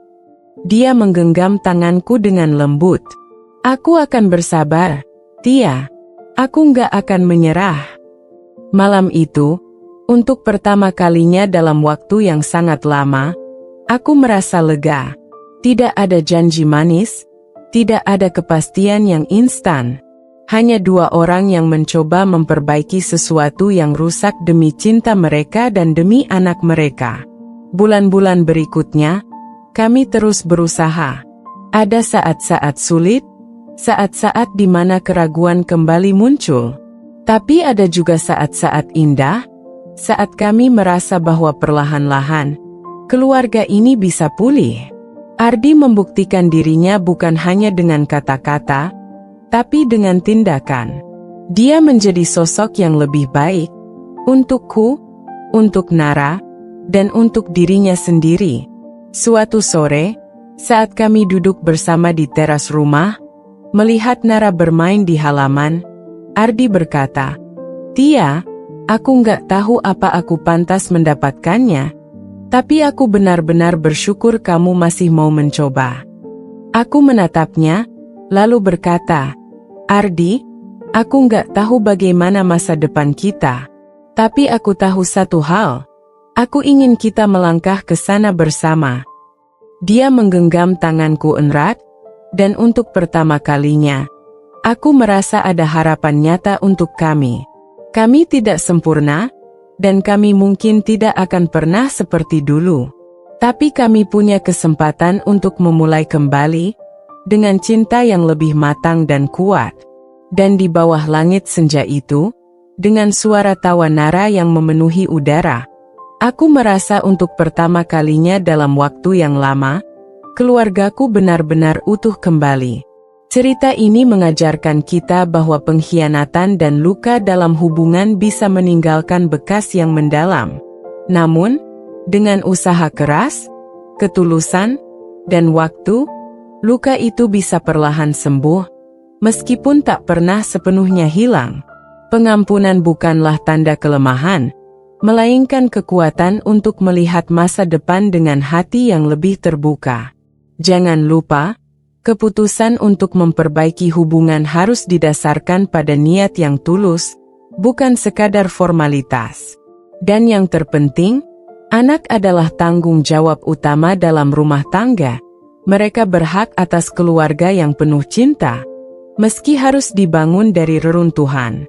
Dia menggenggam tanganku dengan lembut. "Aku akan bersabar, Tia. Aku nggak akan menyerah." Malam itu, untuk pertama kalinya dalam waktu yang sangat lama, aku merasa lega. Tidak ada janji manis, tidak ada kepastian yang instan. Hanya dua orang yang mencoba memperbaiki sesuatu yang rusak demi cinta mereka dan demi anak mereka. Bulan-bulan berikutnya, kami terus berusaha. Ada saat-saat sulit, saat-saat di mana keraguan kembali muncul. Tapi ada juga saat-saat indah, saat kami merasa bahwa perlahan-lahan, keluarga ini bisa pulih. Ardi membuktikan dirinya bukan hanya dengan kata-kata, tapi dengan tindakan. Dia menjadi sosok yang lebih baik, untukku, untuk Nara, dan untuk dirinya sendiri. Suatu sore, saat kami duduk bersama di teras rumah, melihat Nara bermain di halaman, Ardi berkata, "Tia, aku nggak tahu apa aku pantas mendapatkannya, tapi aku benar-benar bersyukur kamu masih mau mencoba." Aku menatapnya, lalu berkata, "Ardi, aku nggak tahu bagaimana masa depan kita, tapi aku tahu satu hal. Aku ingin kita melangkah ke sana bersama." Dia menggenggam tanganku erat, dan untuk pertama kalinya, aku merasa ada harapan nyata untuk kami. Kami tidak sempurna, dan kami mungkin tidak akan pernah seperti dulu. Tapi kami punya kesempatan untuk memulai kembali, dengan cinta yang lebih matang dan kuat. Dan di bawah langit senja itu, dengan suara tawa Nara yang memenuhi udara, aku merasa untuk pertama kalinya dalam waktu yang lama, keluargaku benar-benar utuh kembali. Cerita ini mengajarkan kita bahwa pengkhianatan dan luka dalam hubungan bisa meninggalkan bekas yang mendalam. Namun, dengan usaha keras, ketulusan, dan waktu, luka itu bisa perlahan sembuh, meskipun tak pernah sepenuhnya hilang. Pengampunan bukanlah tanda kelemahan, melainkan kekuatan untuk melihat masa depan dengan hati yang lebih terbuka. Jangan lupa, keputusan untuk memperbaiki hubungan harus didasarkan pada niat yang tulus, bukan sekadar formalitas. Dan yang terpenting, anak adalah tanggung jawab utama dalam rumah tangga. Mereka berhak atas keluarga yang penuh cinta, meski harus dibangun dari reruntuhan.